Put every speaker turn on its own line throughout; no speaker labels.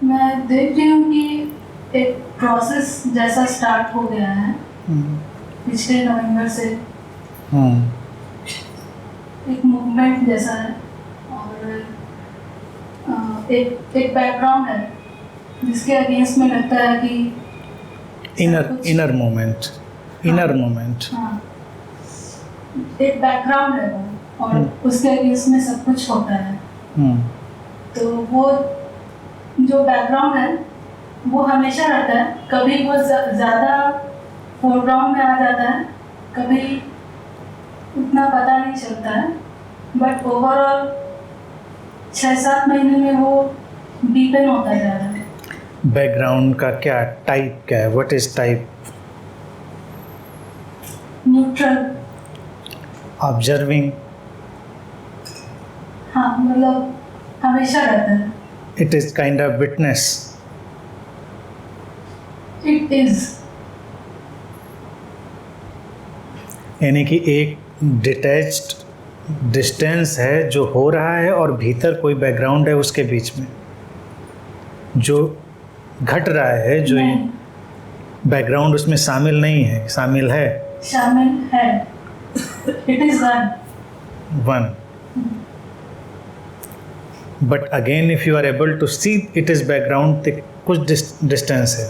मैं देख रही हूँ कि एक प्रोसेस जैसा स्टार्ट हो गया है पिछले नवंबर से। एक मूवमेंट जैसा है और एक बैकग्राउंड है जिसके अगेंस्ट में लगता है कि
इनर मोमेंट।
हाँ, एक बैकग्राउंड है वो और उसके अगेंस्ट में सब कुछ होता है। तो वो जो बैकग्राउंड है वो हमेशा रहता है, कभी वो ज़्यादा फोरग्राउंड में आ जाता है, कभी उतना पता नहीं चलता है, बट ओवरऑल 6-7 महीने में वो डीपन होता जा रहा है।
बैकग्राउंड का क्या टाइप क्या है? What is type?
Neutral.
Observing.
हाँ, मतलब हमेशा रहता है।
It is kind of witness.
It is.
यानी कि एक डिटैच्ड डिस्टेंस है जो हो रहा है और भीतर कोई बैकग्राउंड है उसके बीच में जो घट रहा है, जो बैकग्राउंड उसमें शामिल नहीं है, शामिल है।
It is
one. But again if you are able to see it is background, कुछ डिस्टेंस है,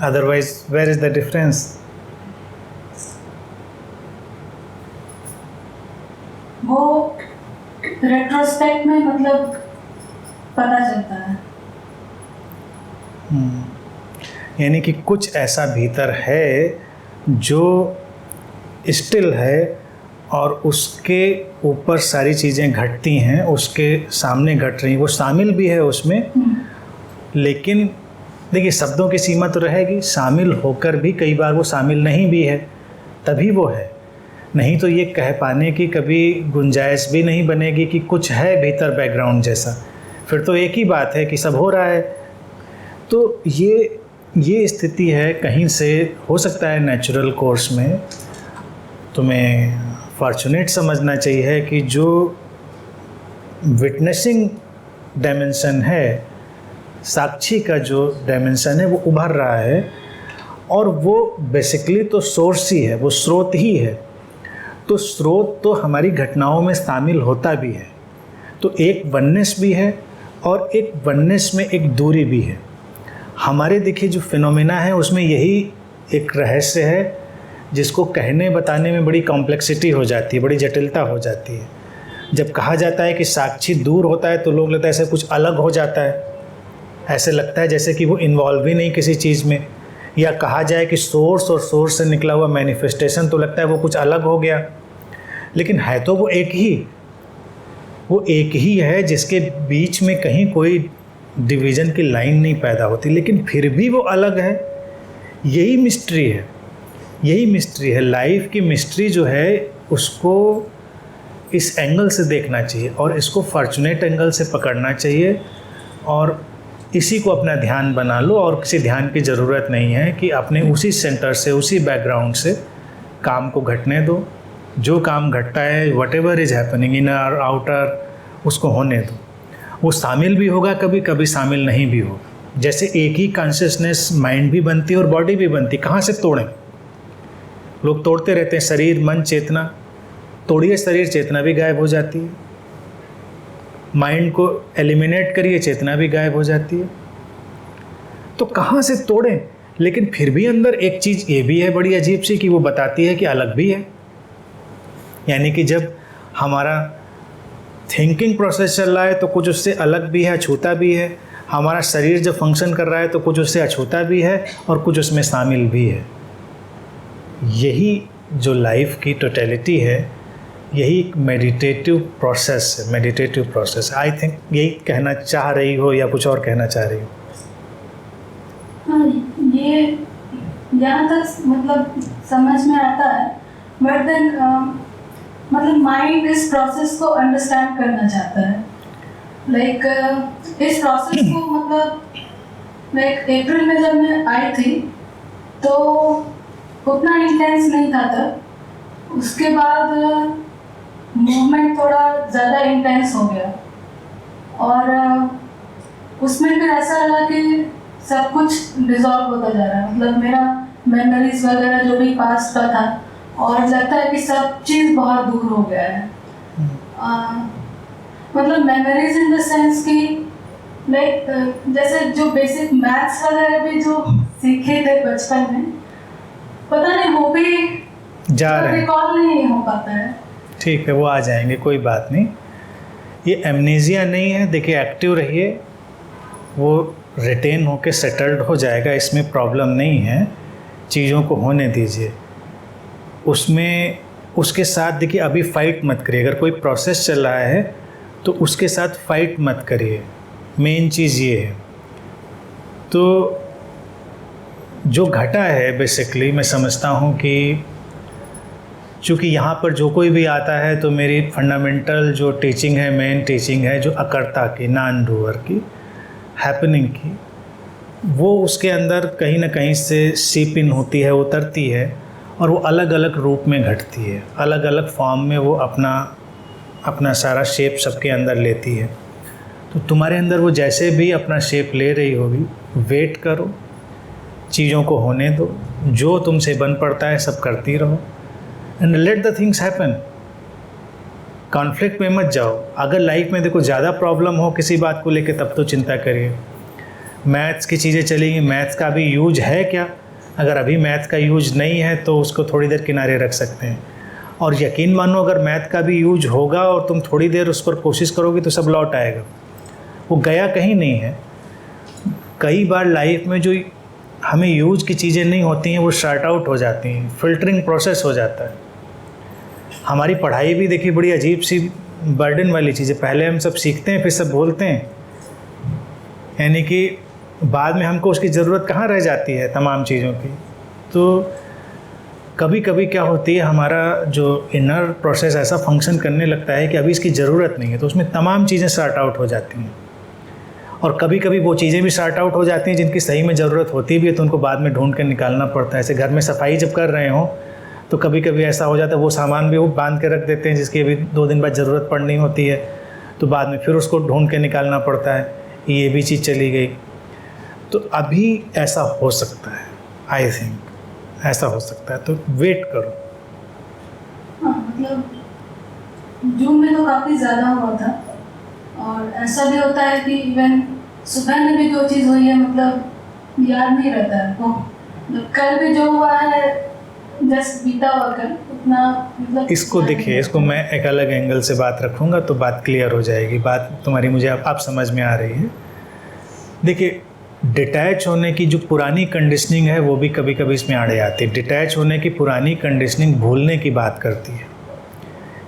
otherwise where is the difference?
वो रेट्रोस्पेक्ट में मतलब पता चलता है।
यानी कि कुछ ऐसा भीतर है जो स्टिल है और उसके ऊपर सारी चीज़ें घटती हैं, उसके सामने घट रही हैं, वो शामिल भी है उसमें। लेकिन देखिए, शब्दों की सीमा तो रहेगी, शामिल होकर भी कई बार वो शामिल नहीं भी है, तभी वो है। नहीं तो ये कह पाने की कभी गुंजाइश भी नहीं बनेगी कि कुछ है भीतर बैकग्राउंड जैसा। फिर तो एक ही बात है कि सब हो रहा है। तो ये स्थिति है, कहीं से हो सकता है नेचुरल कोर्स में तुम्हें फॉर्चुनेट समझना चाहिए कि जो विटनेसिंग डायमेंशन है, साक्षी का जो डायमेंशन है वो उभर रहा है, और वो बेसिकली तो सोर्स ही है, वो स्रोत ही है। तो स्रोत तो हमारी घटनाओं में शामिल होता भी है। तो एक वननेस भी है और एक वननेस में एक दूरी भी है। हमारे देखिए जो फिनोमेना है उसमें यही एक रहस्य है जिसको कहने बताने में बड़ी कॉम्प्लेक्सिटी हो जाती है, बड़ी जटिलता हो जाती है। जब कहा जाता है कि साक्षी दूर होता है तो लोग लगता है ऐसे कुछ अलग हो जाता है, ऐसे लगता है जैसे कि वो इन्वॉल्व ही नहीं किसी चीज़ में। या कहा जाए कि सोर्स और सोर्स से निकला हुआ मैनिफेस्टेशन, तो लगता है वो कुछ अलग हो गया। लेकिन है तो वो एक ही है जिसके बीच में कहीं कोई डिवीज़न की लाइन नहीं पैदा होती, लेकिन फिर भी वो अलग है। यही मिस्ट्री है लाइफ की। मिस्ट्री जो है उसको इस एंगल से देखना चाहिए और इसको फॉर्चुनेट एंगल से पकड़ना चाहिए, और इसी को अपना ध्यान बना लो। और किसी ध्यान की ज़रूरत नहीं है कि अपने उसी सेंटर से, उसी बैकग्राउंड से काम को घटने दो। जो काम घटता है, whatever is happening inner outer, उसको होने दो। वो शामिल भी होगा, कभी कभी शामिल नहीं भी होगा। जैसे एक ही कॉन्शियसनेस माइंड भी बनती है और बॉडी भी बनती है। कहाँ से तोड़ें? लोग तोड़ते रहते हैं, शरीर मन चेतना। तोड़िए शरीर, चेतना भी गायब हो जाती है। माइंड को एलिमिनेट करिए, चेतना भी गायब हो जाती है। तो कहाँ से तोड़ें? लेकिन फिर भी अंदर एक चीज़ ये भी है बड़ी अजीब सी कि वो बताती है कि अलग भी है। यानी कि जब हमारा थिंकिंग प्रोसेस चल रहा है तो कुछ उससे अलग भी है, अछूता भी है। हमारा शरीर जब फंक्शन कर रहा है तो कुछ उससे अछूता भी है और कुछ उसमें शामिल भी है। यही जो लाइफ की टोटलिटी है, यही एक मेडिटेटिव प्रोसेस। आई थिंक यही कहना चाह रही हो या कुछ और कहना चाह रही हो?
हाँ, ये यहाँ तक मतलब समझ में आता है, बट देन मतलब माइंड इस प्रोसेस को अंडरस्टैंड करना चाहता है। लाइक इस प्रोसेस को मतलब लाइक अप्रैल में जब मैं आई थी तो उतना इंटेंस नहीं था तब। उसके बाद मूवमेंट थोड़ा ज़्यादा इंटेंस हो गया और उसमें फिर ऐसा लगा कि सब कुछ डिसॉल्व होता जा रहा है, मतलब मेरा मेमोरीज वगैरह जो भी पास्ट का था, और लगता है कि सब चीज़ बहुत दूर हो गया है। मतलब मेमोरीज इन द सेंस कि लाइक जैसे जो बेसिक मैथ्स वगैरह भी जो सीखे थे बचपन में, पता नहीं वो भी
जा रहे हैं,
रिकॉल नहीं हो पाता है।
ठीक है, वो आ जाएंगे, कोई बात नहीं। ये एमनेजिया नहीं है, देखिए एक्टिव रहिए, वो रिटेन होके सेटल्ड हो जाएगा, इसमें प्रॉब्लम नहीं है, चीज़ों को होने दीजिए। उसमें उसके साथ देखिए अभी फ़ाइट मत करिए, अगर कोई प्रोसेस चल रहा है तो उसके साथ फ़ाइट मत करिए, मेन चीज़ ये है। तो जो घटा है बेसिकली मैं समझता हूँ कि चूँकि यहाँ पर जो कोई भी आता है तो मेरी फंडामेंटल जो टीचिंग है, मेन टीचिंग है जो अकर्ता की, नॉन डूअर की, हैपनिंग की, वो उसके अंदर कहीं ना कहीं से सीप इन होती है, उतरती है, और वो अलग अलग रूप में घटती है, अलग अलग फॉर्म में वो अपना सारा शेप सबके अंदर लेती है। तो तुम्हारे अंदर वो जैसे भी अपना शेप ले रही होगी, वेट करो, चीज़ों को होने दो, जो तुमसे बन पड़ता है सब करती रहो, and let the things happen. Conflict में मत जाओ। अगर लाइफ में देखो ज़्यादा प्रॉब्लम हो किसी बात को लेके तब तो चिंता करिए। मैथ्स की चीज़ें चलेंगी, मैथ्स का भी यूज है क्या? अगर अभी मैथ का यूज नहीं है तो उसको थोड़ी देर किनारे रख सकते हैं, और यकीन मानो अगर मैथ का भी यूज होगा और तुम थोड़ी देर उस पर कोशिश करोगे तो सब लौट आएगा, वो गया कहीं नहीं है। कई बार लाइफ में जो हमें यूज की चीज़ें नहीं होती हैं वो शार्ट आउट हो जाती हैं, फिल्टरिंग प्रोसेस हो जाता है। हमारी पढ़ाई भी देखिए बड़ी अजीब सी बर्डन वाली चीज़ है, पहले हम सब सीखते हैं फिर सब बोलते हैं, यानी कि बाद में हमको उसकी ज़रूरत कहाँ रह जाती है तमाम चीज़ों की। तो कभी कभी क्या होती है, हमारा जो इनर प्रोसेस ऐसा फंक्शन करने लगता है कि अभी इसकी ज़रूरत नहीं है, तो उसमें तमाम चीज़ें सॉर्ट आउट हो जाती हैं। और कभी कभी वो चीज़ें भी सॉर्ट आउट हो जाती हैं जिनकी सही में ज़रूरत होती भी है, तो उनको बाद में ढूंढ कर निकालना पड़ता है। ऐसे घर में सफाई जब कर रहे हों तो कभी कभी ऐसा हो जाता है वो सामान भी वो बांध के रख देते हैं जिसकी अभी 2 दिन बाद ज़रूरत पड़नी होती है, तो बाद में फिर उसको ढूंढ के निकालना पड़ता है, ये भी चीज़ चली गई। तो अभी ऐसा हो सकता है, आई थिंक ऐसा हो सकता है, तो वेट करो।
हाँ, मतलब जून में तो काफ़ी ज़्यादा हुआ था, और ऐसा भी होता है कि इवन सुबह में भी जो चीज़ हुई है मतलब याद नहीं रहता है, तो कल भी जो हुआ है जस्ट बीता हुआ कल उतना मतलब। इसको
देखिए, इसको मैं एक अलग एंगल से बात रखूँगा तो बात क्लियर हो जाएगी, बात तुम्हारी मुझे अब समझ में आ रही है। देखिए, डिटैच होने की जो पुरानी कंडीशनिंग है वो भी कभी कभी इसमें आड़े आती है। डिटैच होने की पुरानी कंडीशनिंग भूलने की बात करती है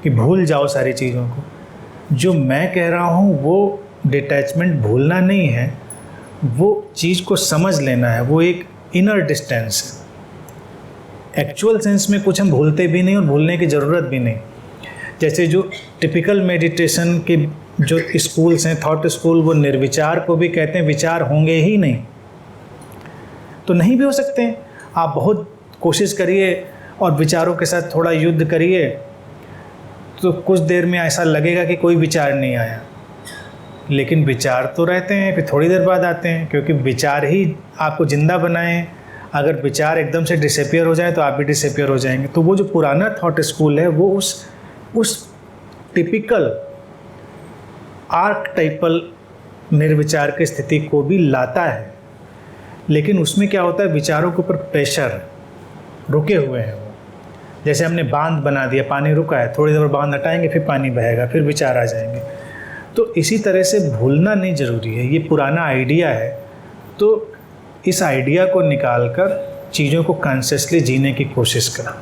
कि भूल जाओ सारी चीज़ों को। जो मैं कह रहा हूँ वो डिटैचमेंट भूलना नहीं है, वो चीज़ को समझ लेना है, वो एक इनर डिस्टेंस है। एक्चुअल सेंस में कुछ हम भूलते भी नहीं और भूलने की ज़रूरत भी नहीं। जैसे जो टिपिकल मेडिटेशन के जो स्कूल्स हैं, थॉट स्कूल, वो निर्विचार को भी कहते हैं विचार होंगे ही नहीं, तो नहीं भी हो सकते हैं। आप बहुत कोशिश करिए और विचारों के साथ थोड़ा युद्ध करिए तो कुछ देर में ऐसा लगेगा कि कोई विचार नहीं आया, लेकिन विचार तो रहते हैं, फिर थोड़ी देर बाद आते हैं, क्योंकि विचार ही आपको ज़िंदा बनाए। अगर विचार एकदम से डिसअपियर हो जाए तो आप भी डिसअपियर हो जाएंगे। तो वो जो पुराना थॉट स्कूल है वो उस टिपिकल आर्कटाइपल निर्विचार की स्थिति को भी लाता है, लेकिन उसमें क्या होता है, विचारों के ऊपर प्रेशर रुके हुए हैं। वो जैसे हमने बांध बना दिया, पानी रुका है, थोड़ी देर बांध हटाएंगे फिर पानी बहेगा, फिर विचार आ जाएंगे। तो इसी तरह से भूलना नहीं ज़रूरी है, ये पुराना आइडिया है, तो इस आइडिया को निकालकर चीज़ों को कॉन्शियसली जीने की कोशिश करो,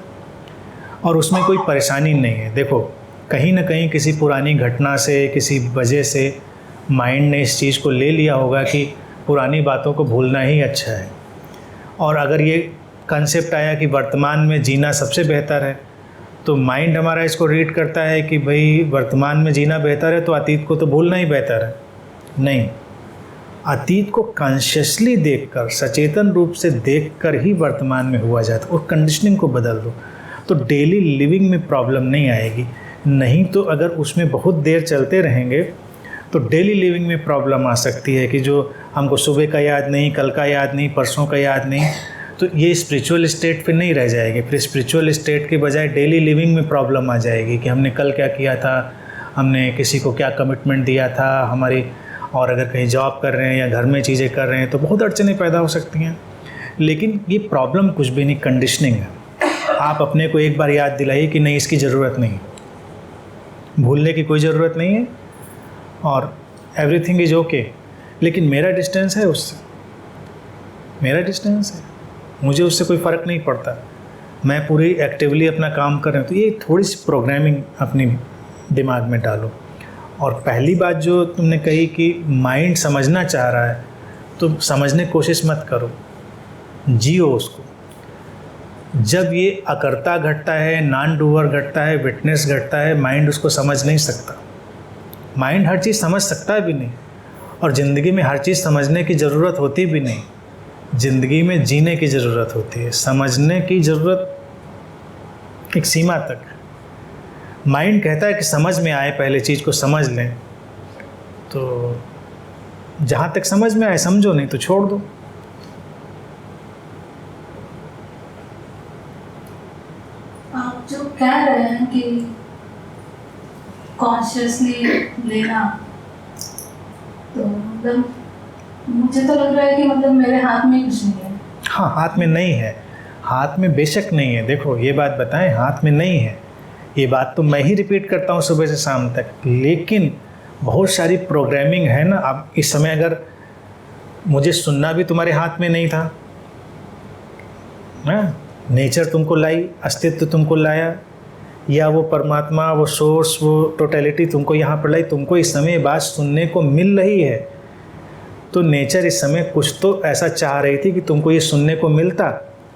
और उसमें कोई परेशानी नहीं है। देखो, कहीं ना कहीं किसी पुरानी घटना से, किसी वजह से माइंड ने इस चीज़ को ले लिया होगा कि पुरानी बातों को भूलना ही अच्छा है, और अगर ये कंसेप्ट आया कि वर्तमान में जीना सबसे बेहतर है, तो माइंड हमारा इसको रीड करता है कि भाई वर्तमान में जीना बेहतर है तो अतीत को तो भूलना ही बेहतर है। नहीं, अतीत को कॉन्शियसली देखकर, सचेतन रूप से देखकर ही वर्तमान में हुआ जाता, और कंडीशनिंग को बदल दो तो डेली लिविंग में प्रॉब्लम नहीं आएगी। नहीं तो अगर उसमें बहुत देर चलते रहेंगे तो डेली लिविंग में प्रॉब्लम आ सकती है कि जो हमको सुबह का याद नहीं, कल का याद नहीं, परसों का याद नहीं, तो ये स्पिरिचुअल स्टेट पे नहीं रह जाएगी। फिर स्पिरिचुअल स्टेट के बजाय डेली लिविंग में प्रॉब्लम आ जाएगी कि हमने कल क्या किया था, हमने किसी को क्या कमिटमेंट दिया था हमारी, और अगर कहीं जॉब कर रहे हैं या घर में चीज़ें कर रहे हैं तो बहुत अड़चनें पैदा हो सकती हैं। लेकिन ये प्रॉब्लम कुछ भी नहीं, कंडीशनिंग है। आप अपने को एक बार याद दिलाइए कि नहीं, इसकी ज़रूरत नहीं, भूलने की कोई ज़रूरत नहीं है और एवरीथिंग इज़ ओके। लेकिन मेरा डिस्टेंस है उससे, मेरा डिस्टेंस है, मुझे उससे कोई फ़र्क नहीं पड़ता, मैं पूरी एक्टिवली अपना काम कर रहा हूँ। तो ये थोड़ी सी प्रोग्रामिंग अपनी दिमाग में डालो। और पहली बात जो तुमने कही कि माइंड समझना चाह रहा है, तो समझने की कोशिश मत करो, जियो उसको। जब ये अकर्ता घटता है, नॉन डूअर घटता है, विटनेस घटता है, माइंड उसको समझ नहीं सकता। माइंड हर चीज़ समझ सकता भी नहीं, और ज़िंदगी में हर चीज़ समझने की ज़रूरत होती भी नहीं। ज़िंदगी में जीने की ज़रूरत होती है, समझने की ज़रूरत एक सीमा तक। माइंड कहता है कि समझ में आए, पहले चीज़ को समझ लें, तो जहाँ तक समझ में आए समझो, नहीं तो छोड़ दो।
आप जो कह रहे हैं कि कॉन्शियसली लेना, तो मतलब मुझे तो लग रहा है कि मतलब मेरे हाथ में कुछ नहीं है।
हाँ, हाथ में नहीं है, हाथ में बेशक नहीं है। देखो ये बात बताएं, हाथ में नहीं है, ये बात तो मैं ही रिपीट करता हूँ सुबह से शाम तक। लेकिन बहुत सारी प्रोग्रामिंग है ना। अब इस समय अगर मुझे सुनना भी तुम्हारे हाथ में नहीं था, नेचर तुमको लाई, अस्तित्व तुमको लाया, या वो परमात्मा, वो सोर्स, वो टोटलिटी तुमको यहाँ पर लाई, तुमको इस समय बात सुनने को मिल रही है, तो नेचर इस समय कुछ तो ऐसा चाह रही थी कि तुमको ये सुनने को मिलता,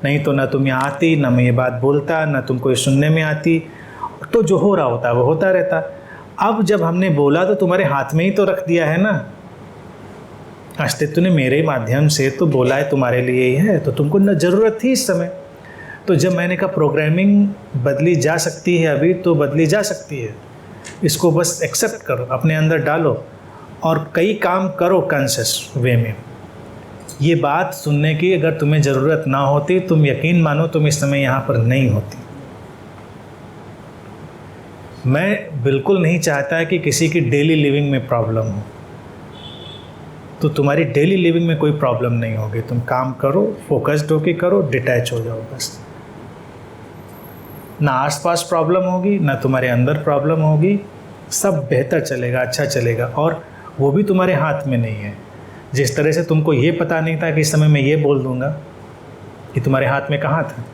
नहीं तो ना तुम यहाँ आती, ना मैं ये बात बोलता, ना तुमको ये सुनने में आती। तो जो हो रहा होता वो होता रहता। अब जब हमने बोला तो तुम्हारे हाथ में ही तो रख दिया है ना, अस्तित्व ने मेरे माध्यम से तो बोला है, तुम्हारे लिए ही है, तो तुमको न ज़रूरत थी इस समय। तो जब मैंने कहा प्रोग्रामिंग बदली जा सकती है, अभी तो बदली जा सकती है, इसको बस एक्सेप्ट करो, अपने अंदर डालो और कई काम करो कॉन्शियस वे में। ये बात सुनने की अगर तुम्हें ज़रूरत ना होती, तुम यकीन मानो तुम इस समय यहाँ पर नहीं होती। मैं बिल्कुल नहीं चाहता कि किसी की डेली लिविंग में प्रॉब्लम हो, तो तुम्हारी डेली लिविंग में कोई प्रॉब्लम नहीं होगी। तुम काम करो, फोकस्ड होके करो, डिटैच हो जाओ बस। ना आसपास प्रॉब्लम होगी, ना तुम्हारे अंदर प्रॉब्लम होगी, सब बेहतर चलेगा, अच्छा चलेगा। और वो भी तुम्हारे हाथ में नहीं है। जिस तरह से तुमको ये पता नहीं था कि इस समय मैं ये बोल दूंगा, कि तुम्हारे हाथ में कहाँ था,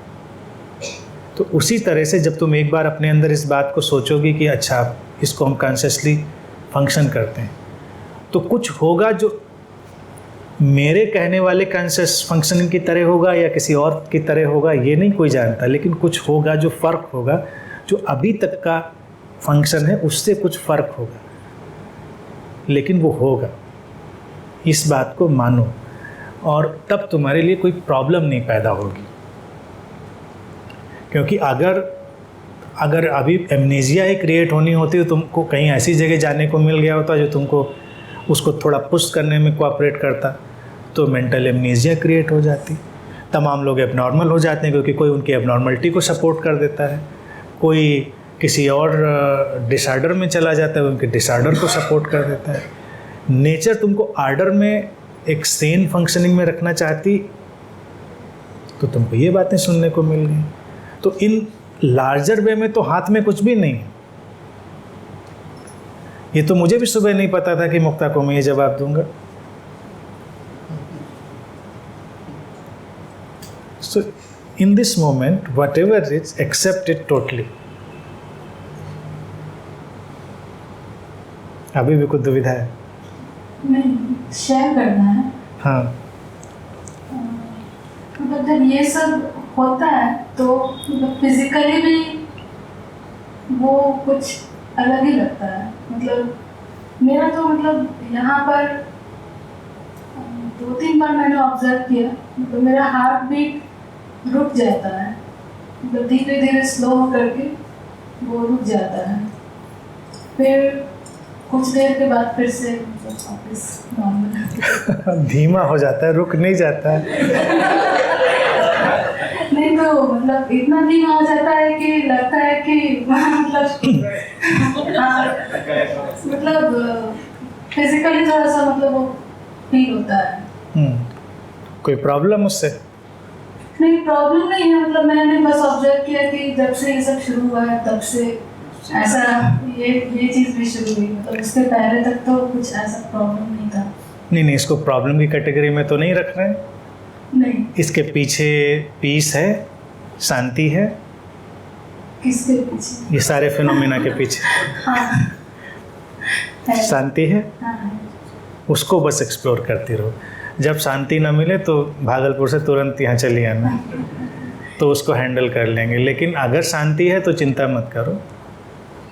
तो उसी तरह से जब तुम एक बार अपने अंदर इस बात को सोचोगी कि अच्छा इसको हम कॉन्शियसली फंक्शन करते हैं, तो कुछ होगा जो मेरे कहने वाले कॉन्शियस फंक्शनिंग की तरह होगा या किसी और की तरह होगा, ये नहीं कोई जानता। लेकिन कुछ होगा जो फ़र्क होगा, जो अभी तक का फंक्शन है उससे कुछ फ़र्क होगा, लेकिन वो होगा। इस बात को मानो, और तब तुम्हारे लिए कोई प्रॉब्लम नहीं पैदा होगी। क्योंकि अगर अभी एमनेजिया ही क्रिएट होनी होती तो तुमको कहीं ऐसी जगह जाने को मिल गया होता जो तुमको उसको थोड़ा पुश करने में कोऑपरेट करता, तो मेंटल एमनेजिया क्रिएट हो जाती। तमाम लोग एबनॉर्मल हो जाते हैं क्योंकि कोई उनकी एबनॉर्मलिटी को सपोर्ट कर देता है, कोई किसी और डिसऑर्डर में चला जाता है, उनके डिसऑर्डर को सपोर्ट कर देता है। नेचर तुमको आर्डर में एक सेन फंक्शनिंग में रखना चाहती, तो तुमको ये बातें सुनने को मिल गई। तो इन लार्जर वे में तो हाथ में कुछ भी नहीं है। ये तो मुझे भी सुबह नहीं पता था कि मुक्ता को मैं ये जवाब दूंगा। So in this moment what ever is, accept it totally. अभी भी कुछ दुविधा है?
नहीं, शेयर करना है।
हाँ,
मतलब जब ये सब होता है तो मतलब फिजिकली भी वो कुछ अलग ही लगता है। मतलब मेरा तो मतलब यहाँ पर 2-3 बार मैंने ऑब्जर्व किया, मतलब मेरा हार्ट बीट रुक जाता है, मतलब धीरे धीरे स्लो होकर के वो रुक जाता है। फिर कुछ देर के बाद फिर से मतलब वापस नॉर्मल।
धीमा हो जाता है, रुक नहीं जाता है।
नहीं तो मतलब इतना धीमा हो जाता है कि लगता है कि मतलब फिजिकली थोड़ा सा मतलब वो फील होता है।
कोई प्रॉब्लम उससे?
नहीं, प्रॉब्लम नहीं है, मतलब मैंने बस ऑब्जर्व किया कि जब से ये सब शुरू हुआ है तब से ऐसा ये चीज़ भी शुरू हुई, मतलब उसके पहले तक तो कुछ ऐसा प्रॉब्लम नहीं था।
नहीं, इसको प्रॉब्लम की कैटेगरी में तो नहीं रख रहे हैं।
नहीं।
इसके पीछे पीस है, शांति है।
किसके पीछे?
ये सारे फिनोमेना के पीछे
हाँ,
शांति है।
हाँ।
उसको बस एक्सप्लोर करती रहो। जब शांति ना मिले तो भागलपुर से तुरंत यहाँ चली आना, तो उसको हैंडल कर लेंगे। लेकिन अगर शांति है तो चिंता मत करो।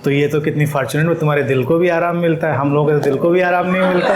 तो ये तो कितनी फॉर्चुनेट हो, तुम्हारे दिल को भी आराम मिलता है। हम लोगों के दिल को भी आराम नहीं मिलता।